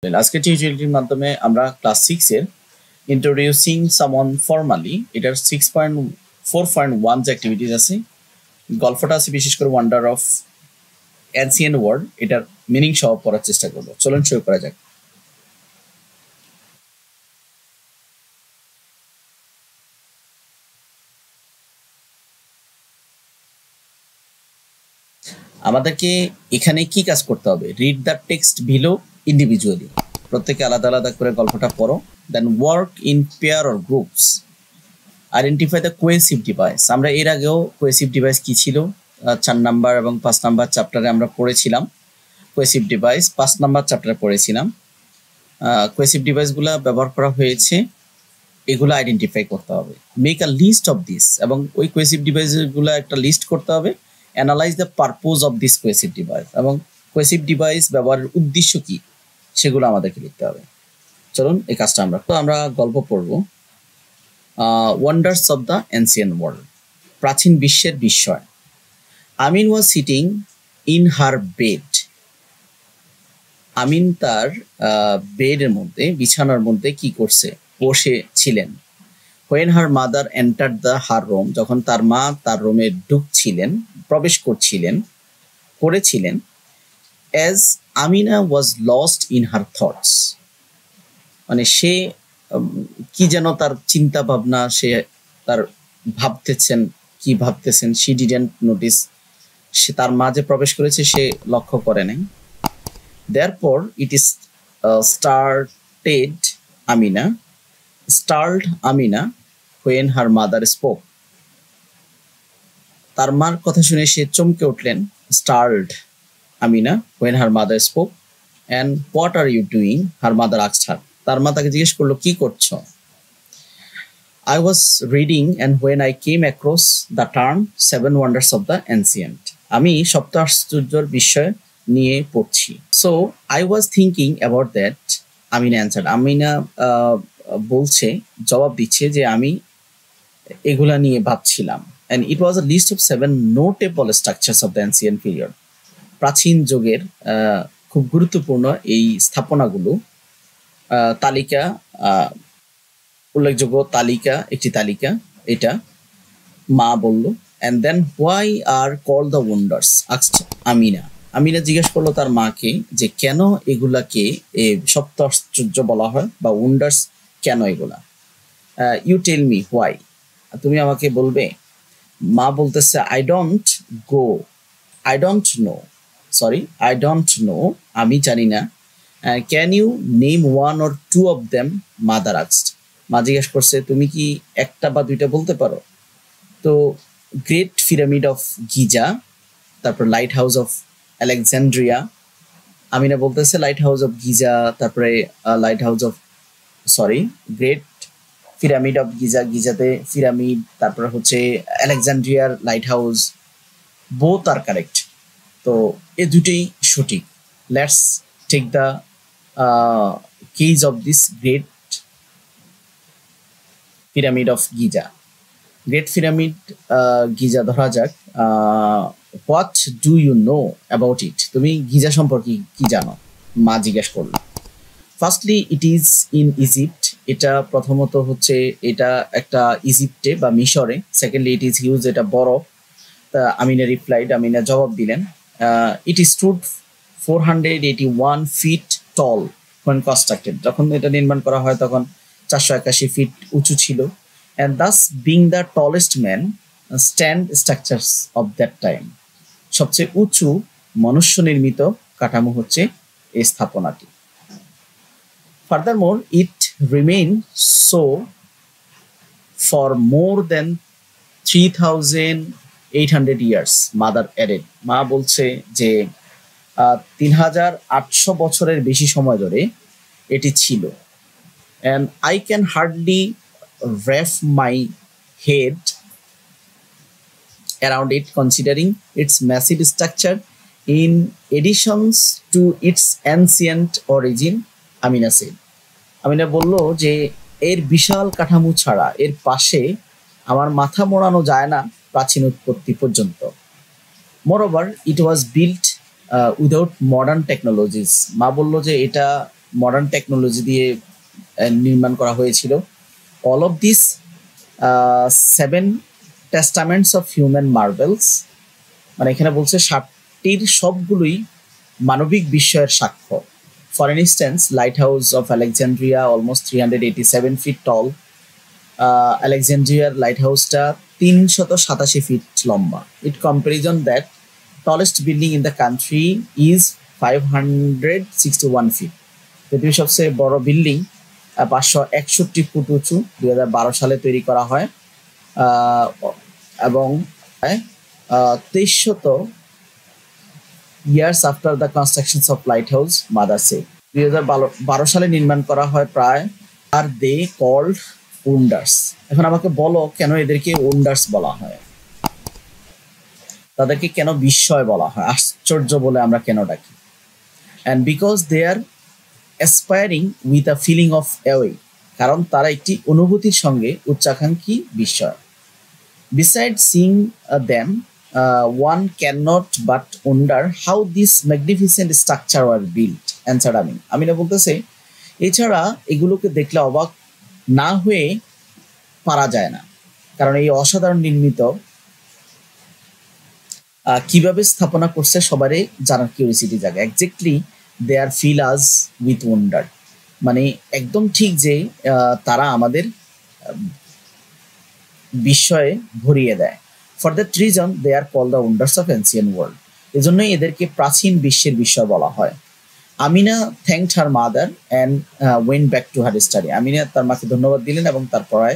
আজকে টিউটোরিয়ালটির মাধ্যমে আমরা ক্লাস 6 এর ইন্ট্রোডিউসিং সামওয়ান ফর্মালি এটার 6.4.1 যে অ্যাক্টিভিটিস আছে, গল্পটা আছে বিশেষ করে ওয়ান্ডার অফ অ্যানসিয়েন্ট ওয়ার্ল্ড, এটার মিনিং সহ পড়ার চেষ্টা করব। চলুন শুরু করা যাক। আমাদেরকে এখানে কি কাজ করতে হবে? Read the text below individually, প্রত্যেকে আলাদা আলাদা করে গল্পটা পড়ো। Then work in pair or groups, identify the cohesive device. আমরা এর আগেও কোহেসিভ ডিভাইস কি ছিল 4 নাম্বার এবং 5 নাম্বার চ্যাপ্টারে আমরা পড়েছিলাম। কোহেসিভ ডিভাইস 5 নাম্বার চ্যাপ্টারে পড়েছিলাম। কোহেসিভ ডিভাইসগুলো ব্যবহার করা হয়েছে, এগুলো আইডেন্টিফাই করতে হবে। Make a list of this, এবং ওই কোহেসিভ ডিভাইসগুলো একটা লিস্ট করতে হবে। Analyse the purpose of this cohesive device, এবং কোহেসিভ ডিভাইস ব্যবহারের উদ্দেশ্য কি সেগুলো আমাদেরকে লিখতে হবে। চলুন এই কাজটা আমরা গল্প পড়ব। Wonders of the ancient world, প্রাচীন বিশ্বের বিস্ময়। Amin was sitting in her bed, Amin তার বেডের মধ্যে, বিছানার মধ্যে কি করছে? বসে ছিলেন। When her mother enter the her room, যখন তার মা তার রুমে ঢুকছিলেন, প্রবেশ করেছিলেন। As Amina was lost in her thoughts, মানে সে কি যেন তার চিন্তা ভাবনা, সে তার ভাবতেছেন শি ডিডন্ট নোটিস, সে তার মা যে প্রবেশ করেছে সে লক্ষ্য করে নাই। Therefore it is startled Amina when her mother spoke. তার মার কথা শুনে সে চমকে উঠলেন। Startled Amina when her mother spoke. And what are you doing? Her mother asked her. তার মা তাকে জিজ্ঞেস করলো, কি করছো? I was reading and when I came across the term 7 wonders of the ancient. আমি সপ্ত আশ্চর্যের বিষয় নিয়ে পড়ছি। So I was thinking about that, Amina answer. Amina বলছে, জবাব দিচ্ছে যে আমি এগুলা নিয়ে ভাবছিলাম। And it was a list of 7 notable structures of the ancient period. প্রাচীন যুগের খুব গুরুত্বপূর্ণ এই স্থাপনাগুলো, তালিকা, উল্লেখযোগ্য তালিকা, একটি তালিকা, এটা মা বলল। And then why are call the wonders asked Amina জিজ্ঞেস করলো তার মাকে যে কেন এগুলাকে সপ্ত আশ্চর্য বলা হয়, বা ওয়ান্ডার্স কেন এগুলা। ইউ টেল মি হোয়াই, তুমি আমাকে বলবে। মা বলতেছে, আই ডোন্ট নো, আমি জানি না। Can you name 1 or 2 of them? Mother asked, মা জিজ্ঞেস করছে তুমি কি একটা বা দুইটা বলতে পারো? তো গ্রেট পিরামিড অফ গিজা, তারপর light house of Alexandria. Amina বলতেছে লাইট হাউস অফ গিজা, তারপরে গ্রেট পিরামিড অফ গিজা, গিজাতে পিরামিড, তারপরে হচ্ছে আলেকজান্ড্রিয়ার light house, both are correct. তো এ দুটোই সঠিক। Let's take the case of this great pyramid of Giza. Great pyramid Giza ধরা যাক। What do you know about it? তুমি গিজা সম্পর্কে কি জানো? মা জিজ্ঞেস করল। Firstly it is in Egypt, এটা প্রথমত হচ্ছে এটা একটা ইজিপ্টে বা মিশরে। সেকেন্ডলি ইট ইজ হিউজ, এটা বড়। আমিনা রিপ্লাইড, আমিনা জবাব দিলেন। It is stood 481 feet tall when constructed, যখন এটা নির্মাণ করা হয় তখন 481 ফিট উঁচু ছিল। and thus being the tallest man stand structures of that time, সবচেয়ে উঁচু মনুষ্য নির্মিত কাঠামো হচ্ছে এই স্থাপনাটি। Furthermore it remained so for more than 3,800 years, mother added. মা বলছে যে 3,800 বছরের বেশি সময় ধরে এটি ছিল। and I can hardly wrap my head around it considering its massive structure in additions to its ancient origin, Amina said. Amina বলল যে এর বিশাল কাঠামো ছাড়া এর পাশে আমার মাথা মোড়ানো যায় না প্রাচীন উৎপত্তি পর্যন্ত। Moreover it was built without modern technologies, মা বলল যে এটা মডার্ন টেকনোলজি দিয়ে নির্মাণ করা হয়েছিল। All of this 7 testaments of human marvels, মানে এখানে বলছে 7টির সবগুলোই মানবিক বিস্ময়ের সাক্ষ্য। For instance, light house of Alexandria almost 387 feet tall. আলেকজান্ড্রিয়ার লাইট হাউসটা 387 ফিট লম্বা। It comparison that tallest building in the country is 561 feet. পৃথিবীর সবচেয়ে বড় বিল্ডিং 561 ফুট উঁচু, 2012 সালে তৈরি করা হয়। এবং 2300 years after the construction of light house, mother সে 2012 সালে নির্মাণ করা হয় প্রায়। আর দে কল্ড ওন্ডার্স। এখন আমাকে বলো কেন এদেরকে ওন্ডার্স বলা হয়, তাদেরকে কেন বিস্ময় বলা হয়, আশ্চর্য বলে আমরা কেন ডাকি? And because they are aspiring with a feeling of awe, কারণ তারা একটি অনুভূতির সঙ্গে উচ্চাকাঙ্ক্ষী বিস্ময়। Besides seeing them, one cannot but wonder how this magnificent structure were built, answered Amin. Amina বলতেছে এছাড়া এগুলোকে দেখলে অবাক না হয়ে পারা যায় না, কারণ এই অসাধারণ নির্মিত কিভাবে স্থাপনা করছে সবারই জানার কিউরিসিটি জাগে। Exactly they are fill us with wonder, মানে একদম ঠিক যে তারা আমাদের বিস্ময়ে ভরিয়ে দেয়। For that reason they are call the wonders of ancient world, এজন্যই এদেরকে প্রাচীন বিশ্বের বিস্ময় বলা হয়। Amina thanked her mother and went back to her study. Amina তার মাকে ধন্যবাদ দিলেন এবং তার পড়ায়